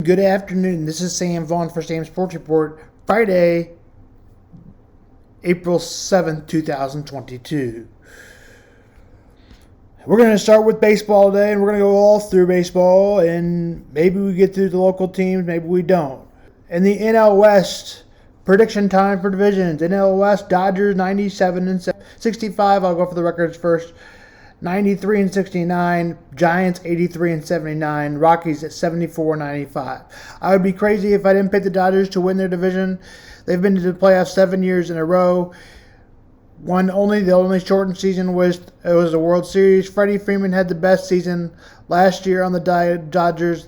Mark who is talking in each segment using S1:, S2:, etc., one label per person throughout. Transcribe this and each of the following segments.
S1: Good afternoon. This is Sam Vaughn for Sam Sports Report, Friday, April 7th, 2022. We're going to start with baseball today, and we're going to go all through baseball, and maybe we get through the local teams, maybe we don't. In the NL West, prediction time for divisions. NL West, Dodgers 97 and 65. I'll go for the records first. 93 and 69, Giants 83 and 79, Rockies at 74 and 95. I would be crazy if I didn't pick the Dodgers to win their division. They've been to the playoffs 7 years in a row. The only shortened season was the World Series. Freddie Freeman had the best season last year on the Dodgers.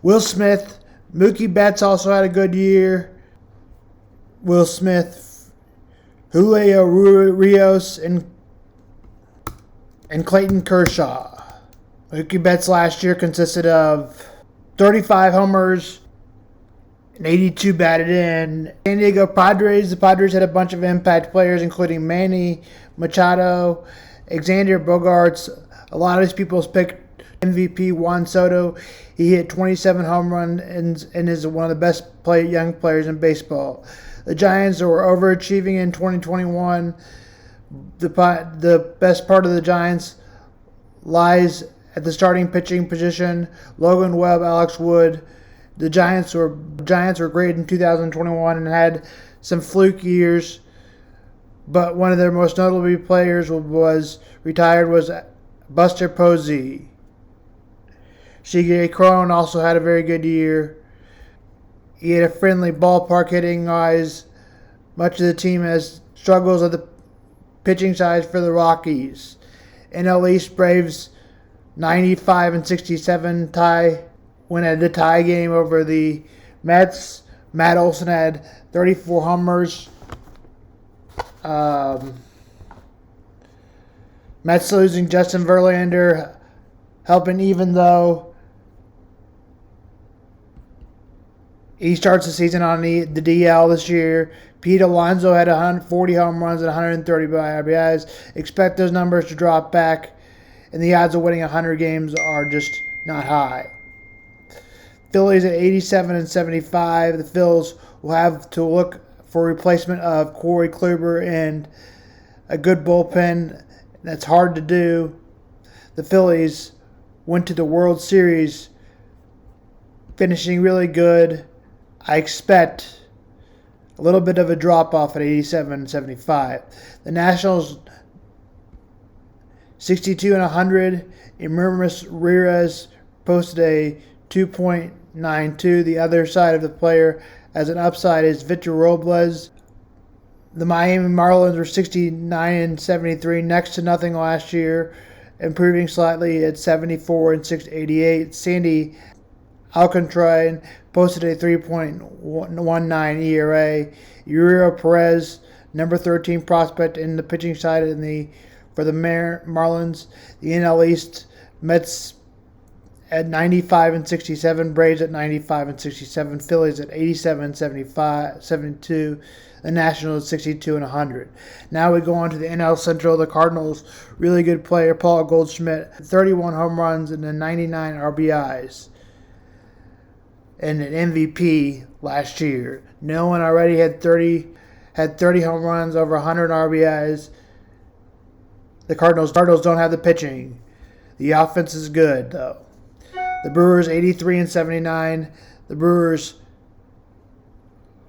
S1: Will Smith, Mookie Betts also had a good year. Will Smith, Julio Rios, and Clayton Kershaw. Mookie Betts last year consisted of 35 homers and 82 batted in. San Diego Padres. The Padres had a bunch of impact players, including Manny Machado, Xander Bogaerts. A lot of these people picked MVP Juan Soto. He hit 27 home runs and is one of the best young players in baseball. The Giants were overachieving in 2021. The best part of the Giants lies at the starting pitching position. Logan Webb, Alex Wood. The Giants were great in 2021 and had some fluke years, but one of their most notable players was Buster Posey. Shigei Crone also had a very good year. He had a friendly ballpark hitting wise. Much of the team has struggles at the pitching side for the Rockies. NL East, Braves 95 and 67 win at the tie game over the Mets. Matt Olson had 34 homers. Mets losing Justin Verlander, helping even though he starts the season on the DL this year. Pete Alonso had 140 home runs and 130 RBIs. Expect those numbers to drop back, and the odds of winning 100 games are just not high. Phillies at 87 and 75. The Phils will have to look for replacement of Corey Kluber and a good bullpen. That's hard to do. The Phillies went to the World Series finishing really good. I expect a little bit of a drop-off at 87 and 75. The Nationals, 62 and 100. Immermus Reyes posted a 2.92. The other side of the player as an upside is Victor Robles. The Miami Marlins were 69 and 73, next to nothing last year, improving slightly at 74 and 688. Sandy Alcantara posted a 3.19 ERA. Uriel Perez, number 13 prospect in the pitching side for the Marlins. The NL East, Mets at 95 and 67, Braves at 95 and 67, Phillies at 87 and 72, the Nationals at 62 and 100. Now we go on to the NL Central. The Cardinals, really good player, Paul Goldschmidt, 31 home runs and 99 RBIs. And an MVP last year. No one already had 30 home runs, over 100 RBIs. The Cardinals don't have the pitching. The offense is good though. The Brewers 83 and 79. The Brewers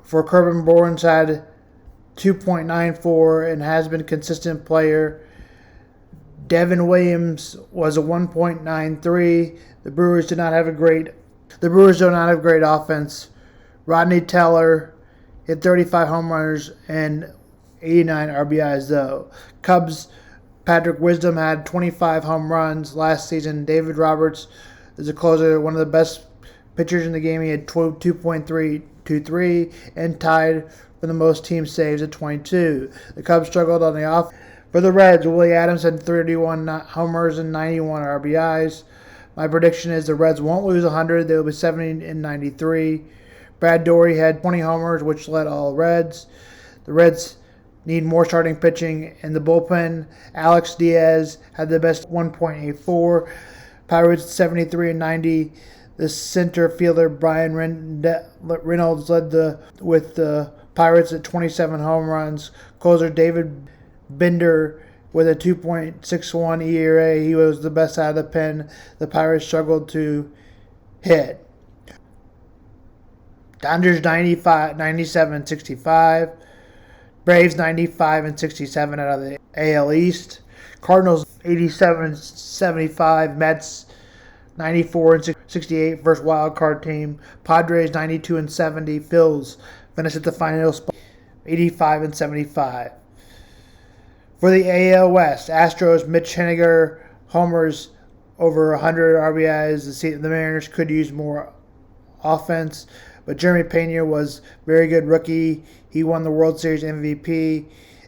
S1: for Corbin Burnes had 2.94 and has been a consistent player. Devin Williams was a 1.93. The Brewers do not have great offense. Rodney Teller hit 35 home runs and 89 RBIs though. Cubs, Patrick Wisdom had 25 home runs last season. David Roberts is a closer, one of the best pitchers in the game. He had 2.323 and tied for the most team saves at 22. The Cubs struggled on the off. For the Reds, Willie Adams had 31 homers and 91 RBIs. My prediction is the Reds won't lose 100. They will be 70 and 93. Brad Dory had 20 homers, which led all Reds. The Reds need more starting pitching in the bullpen. Alex Diaz had the best 1.84. Pirates 73 and 90. The center fielder Brian Reynolds led with the Pirates at 27 home runs. Closer David Binder with a 2.61 ERA. He was the best out of the pen. The Pirates struggled to hit. Dodgers 97-65. Braves 95-67 out of the AL East. Cardinals 87-75. Mets 94-68 versus wild card team. Padres 92-70. Phils finished at the final spot 85-75. For the AL West, Astros Mitch Haniger homers over 100 RBIs. The Mariners could use more offense, but Jeremy Pena was very good rookie. He won the World Series MVP,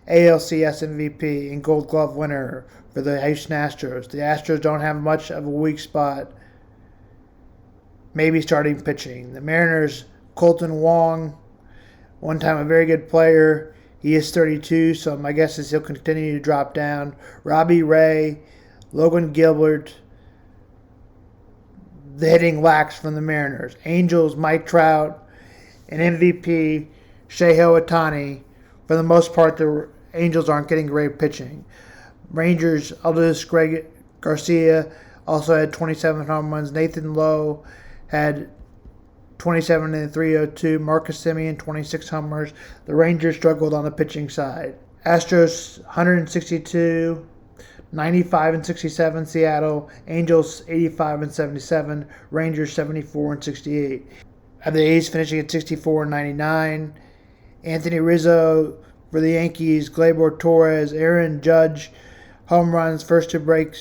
S1: ALCS MVP, and Gold Glove winner for the Houston Astros. The Astros don't have much of a weak spot. Maybe starting pitching. The Mariners, Colton Wong, one time a very good player. He is 32, so my guess is he'll continue to drop down. Robbie Ray, Logan Gilbert. The hitting lacks from the Mariners. Angels, Mike Trout, and MVP, Shohei Ohtani. For the most part, the Angels aren't getting great pitching. Rangers, Aldous Garcia also had 27 home runs. Nathan Lowe had 27 and 302. Marcus Semien, 26 homers. The Rangers struggled on the pitching side. Astros, 162. 95-67 Seattle. Angels 85-77. Rangers 74-68. The A's finishing at 64-99. Anthony Rizzo for the Yankees. Gleyber Torres, Aaron Judge, home runs, first to break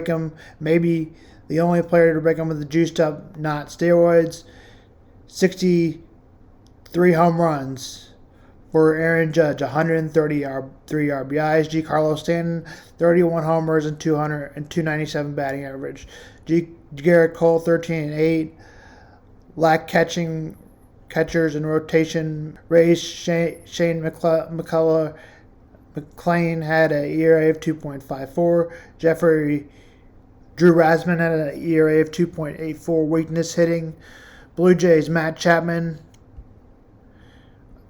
S1: them. Maybe the only player to break them with the juiced up, not steroids. 63 home runs for Aaron Judge, 133 RBIs. G. Carlos Stanton, 31 homers and 297 batting average. Garrett Cole, 13-8. Lack catchers in rotation. Rays Shane McClane had an ERA of 2.54. Drew Rasmussen had an ERA of 2.84. Weakness hitting. Blue Jays Matt Chapman.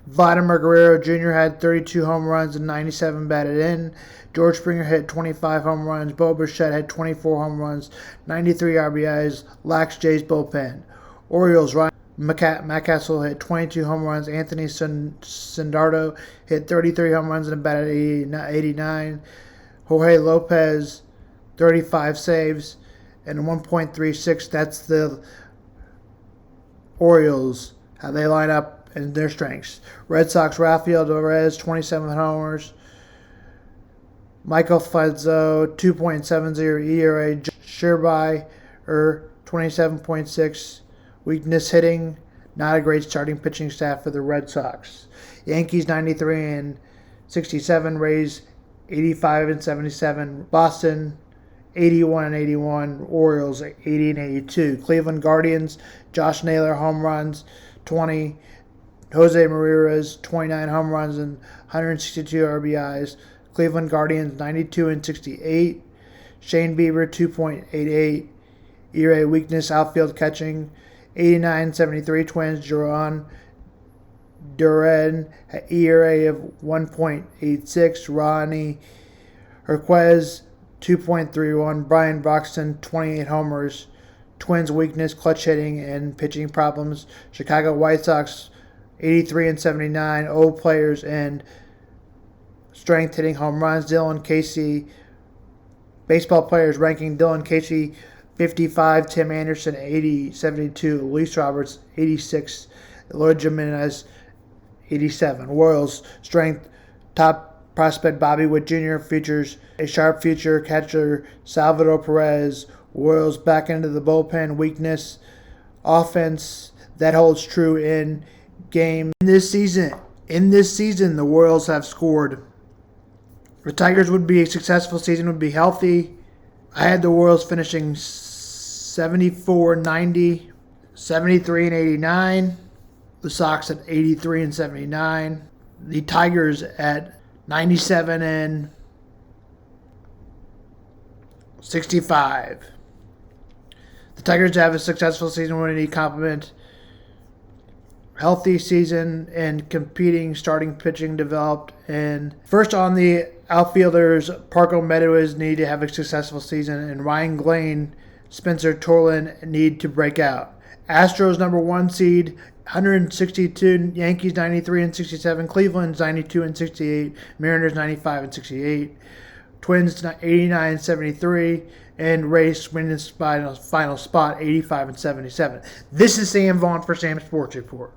S1: Vladimir Guerrero Jr. had 32 home runs and 97 batted in. George Springer hit 25 home runs. Bo Bichette had 24 home runs, 93 RBIs. Lacks Jays bullpen. Orioles Ryan McCaskill hit 22 home runs. Anthony Sindardo hit 33 home runs and batted 89. Jorge Lopez 35 saves and 1.36. That's the Orioles, how they line up and their strengths. Red Sox Rafael Torres, 27 homers. Michael Fazio, 2.70 ERA. Sherby, 27.6. Weakness hitting. Not a great starting pitching staff for the Red Sox. Yankees 93-67. Rays 85-77. Boston 81-81. Orioles 80-82. Cleveland Guardians, Josh Naylor home runs, 20. Jose Ramirez, 29 home runs and 162 RBIs. Cleveland Guardians, 92-68. Shane Bieber, 2.88. ERA weakness, outfield catching. 89-73 Twins. Duran, ERA of 1.86. Ronnie Urquez, 2.31. Brian Broxton, 28 homers. Twins weakness, clutch hitting, and pitching problems. Chicago White Sox, 83-79, old players and strength hitting home runs. Dylan Casey, baseball players ranking: Dylan Casey 55, Tim Anderson 72, Luis Roberts 86, Lloyd Jimenez 87. Royals strength: top prospect Bobby Witt Jr. features a sharp future catcher Salvador Perez. Royals back into the bullpen weakness. Offense that holds true in game. In this season, the Royals have scored. The Tigers would be a successful season, would be healthy. I had the Royals finishing 74-90, 73-89. The Sox at 83-79. The Tigers at 97-65. The Tigers have a successful season when they complement healthy season and competing starting pitching developed. And first on the outfielders, Parko Meadows need to have a successful season, and Ryan Glane, Spencer Torlin need to break out. Astros number 1 seed, 162, Yankees 93 and 67, Cleveland's 92 and 68, Mariners 95 and 68, Twins 89 and 73, and Rays winning the final spot 85 and 77. This is Sam Vaughn for Sam's Sports Report.